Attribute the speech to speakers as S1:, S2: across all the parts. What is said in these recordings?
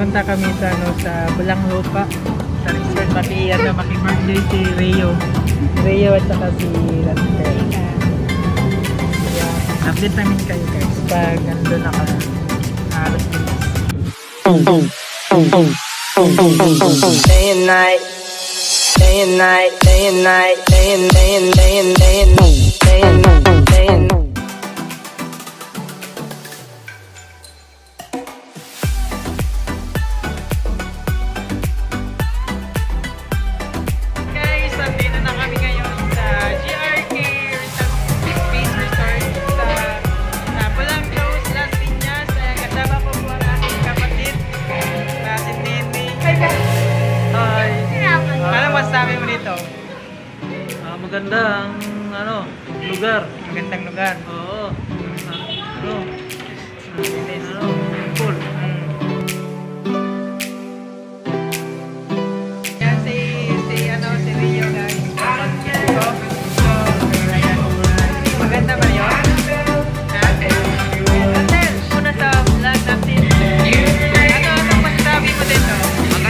S1: pupunta kami sa Bulang Lupa. Sa resort, maki-birthday si Rio. At saka si Rantel. Update namin kayo guys pag nandun na kami. Halos
S2: Day and night, day and night, day and night, day and day and day and day and day and day and
S1: guys, nandito na kami ngayon sa GRK Space Resort sa Bulang Close, Las Piñas. Kasama ko po ang aking kapatid na si Nene. Hi! Anong masasabi mo dito?
S3: Magandang lugar.
S1: Magandang lugar.
S3: Oo.
S1: Cool. Yan si Rio guys. Maganda ba yun? Muna sa vlog natin. Anong masasabi mo dito? Maganda.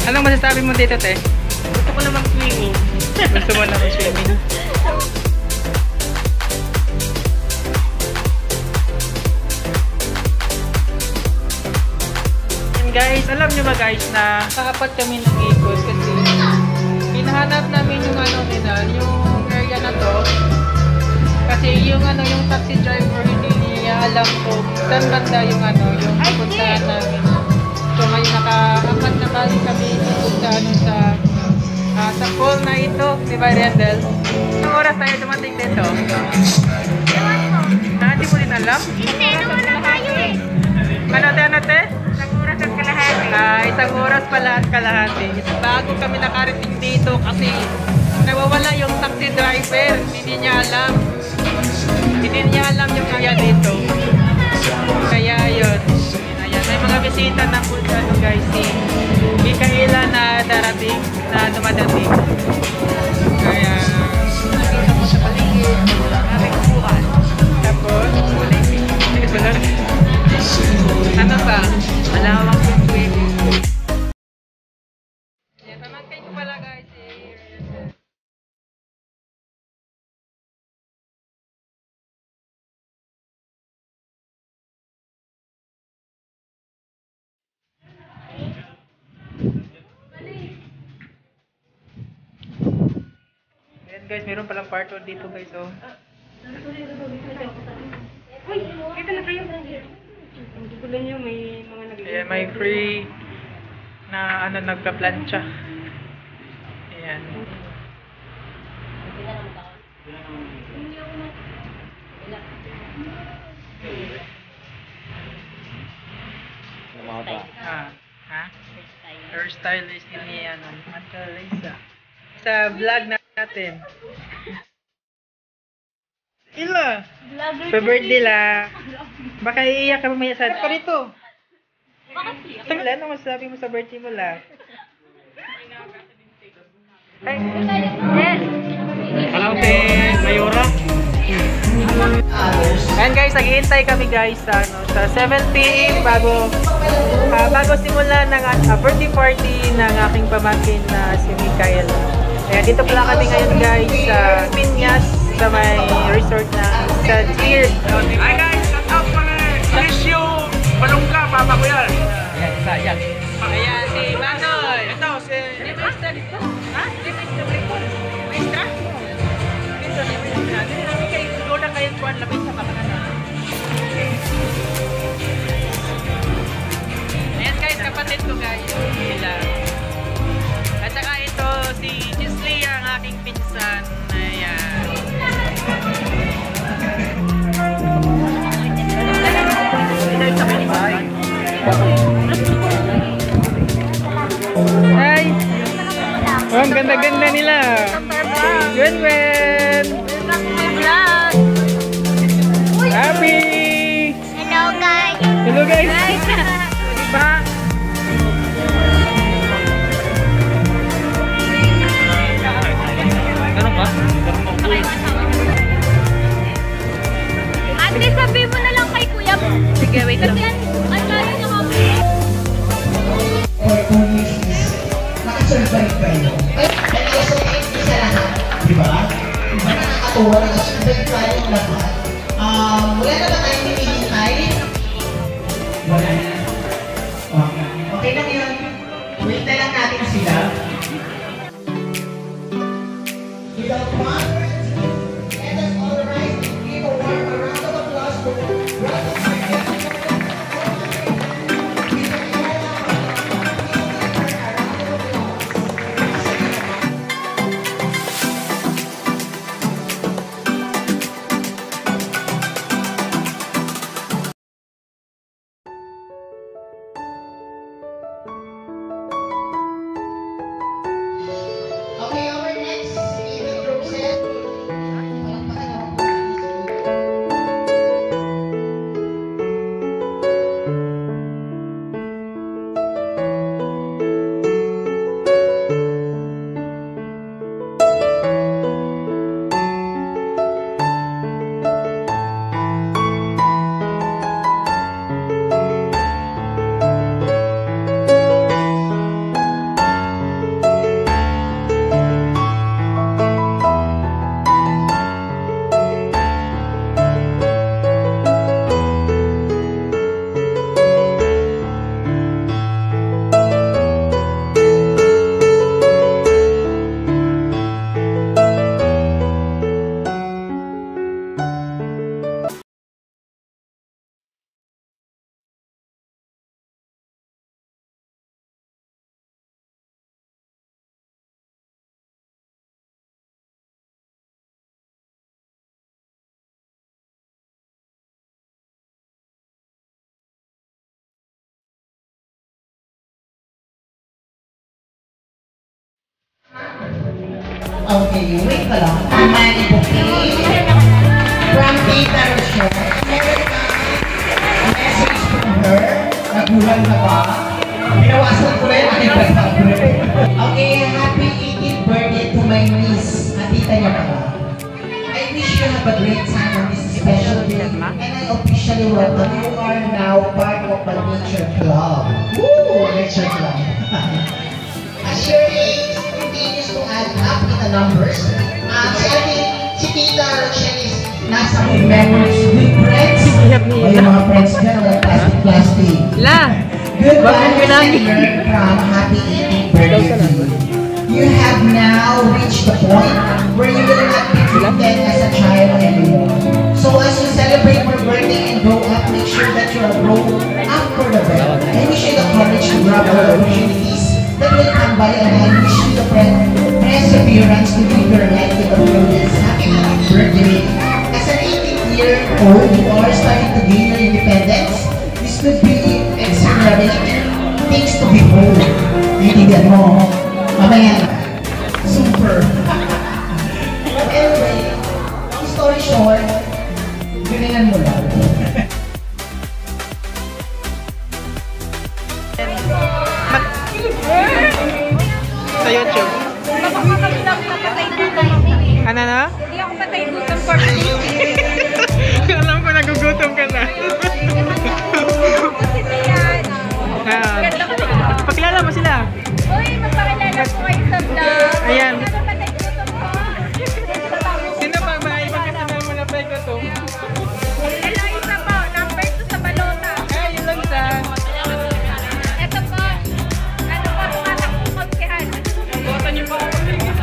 S1: Anong masasabi mo dito, te?
S3: Gusto ko na mag-swimming.
S1: Gusto mo na mag-swimming? And guys, alam nyo ba guys na kaapat kami ng ikos kasi pinahanap namin yung yung area na to. Kasi yung taxi driver hindi niya alam kung saan banda yung pupuntahan namin. So ngayon nakaangkat na balik kami sa pool na ito, di ba Rendel? Anong oras tayo dumating dito? Hindi mo din alam?
S4: Hindi, naman na tayo eh.
S1: Ano te?
S4: Isang oras at kalahati.
S1: Isang oras pala at kalahati. Bago kami nakarating dito kasi nawawala yung taxi driver. Hindi niya alam yung area dito. Kaya yun. Ayan, may mga bisita ng ano guys, si Micaela na darating, na dumadating. Kaya, nakita mo sa paligid, aking buwan. Tapos, ano ba? Malawak yung swimming pool. Yan, pamangkin ko pala guys, Ayan guys, meron palang part 1 dito guys, oh.
S4: Uy, kita na kayo. Hindi ko lang yun, may mga
S1: Ayan, may free na ano, nagpa-plancha. Ayan. Ha? Hairstylist din ni ano, Ate Lisa. Sa vlog natin. Ila! Sa birthday la. Baka iiyak ka mamaya sa... Ka rito! Wala, ano masasabi mo sa birthday mo la? Ay!
S4: Yes!
S3: Alam si Mayora.
S1: Ayan guys, naghihintay kami guys sa, ano, sa 7 PM bago simula ng birthday party ng aking pamangkin na si Micael. Ayan, dito pala kami ngayon guys sa Piñas, sa may resort na sa Cheers.
S3: Hi guys, shout out mga Alicio Balongga, papa ko yan.
S1: Ayan, sayang. Ayan, si Manoy.
S3: Ito, si...
S1: Di ba isda dito? Ha? Di ba isda dito? Maestra? Dito, di ba isda? Hindi kayo, doon na kayo kuwan, lapit sa kapananan. Ayan guys, kapatid ko guys. Sila. At saka ito, si Gisli, ang aking pinsan. Ayan. Hi! Oh, ang ganda-ganda nila. Gwen! Happy!
S4: Hello guys!
S1: Hello guys! Pa!
S3: Ganun ba?
S4: Ate, sabi mo na lang kay Kuya.
S1: Sige, wait lang.
S4: Kasi ang layo niya kami.
S5: Nakasurvive kayo. And also, thank you sa lahat. Diba? Diba nakakatuwa na nakasurvive tayong lahat. Wala na ba tayong hinihintay? Wala na. Okay. Okay lang yun. Wait na lang natin sila. Without words, let us all rise and give a warm round of applause for Brother Michael. Okay, our next event process. Okay, wait ka lang. Manny Bouquet from Tita Rochelle. Meron ka message from her. Nagugulan na ba? Binawasan ko na yung aking pagkakulit. Okay, happy 18th birthday to my niece. Natita niya ba? I wish you have a great time on this special day. And I officially welcome you are now part of the Nature Club. Woo! Nature Club. As your age continues to add up in the numbers, si Tita Rochelle is nasa good memories, good friends. O yung mga friends dyan, mga plastic.
S1: La!
S5: Good
S1: Bakit
S5: vibes
S1: kailangan-
S5: and learn from happy 18th birthday to you. You have now reached the point where you will not be treated as a child anymore. So as you celebrate your birthday and grow up, make sure that you are grown up for the better. I wish you the courage to grab all opportunities that will come by, and I wish you the perseverance to live your life to the fullest. Happy birthday! As an 18-year-old, you are starting to gain your independence. This could be exhilarating things to behold. Naiintindihan mo? Mamaya na. Super. Anyway, long story short, galingan mo lang.
S1: Sa YouTube. Ano na?
S4: Hindi ako patay gutom for me.
S1: Alam ko nagugutom ka na.
S4: Kasi yan.
S1: Ah,
S4: Ganda ko na.
S1: pakilala mo sila.
S4: Uy, magpakilala ko kayo sa vlog.
S1: Ayan.
S4: Ano patay gutom ko?
S1: Sino pa ba ibang kasama mo na pwede to?
S4: Hello, isa po. Number 2 sa balota.
S1: Ay, yun lang sa...
S4: Ito po. Ano po, tumatakbong konsehan.
S1: Botan niyo pa ako.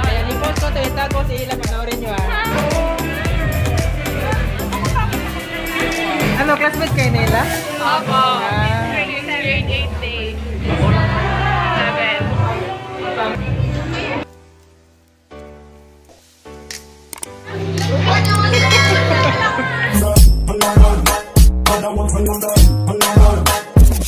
S1: Ayan, yung post ko to, itago si Ila, panoorin niyo ah. Ano, classmate kayo nila?
S4: Opo.
S1: Ah.
S4: Grade 8 day.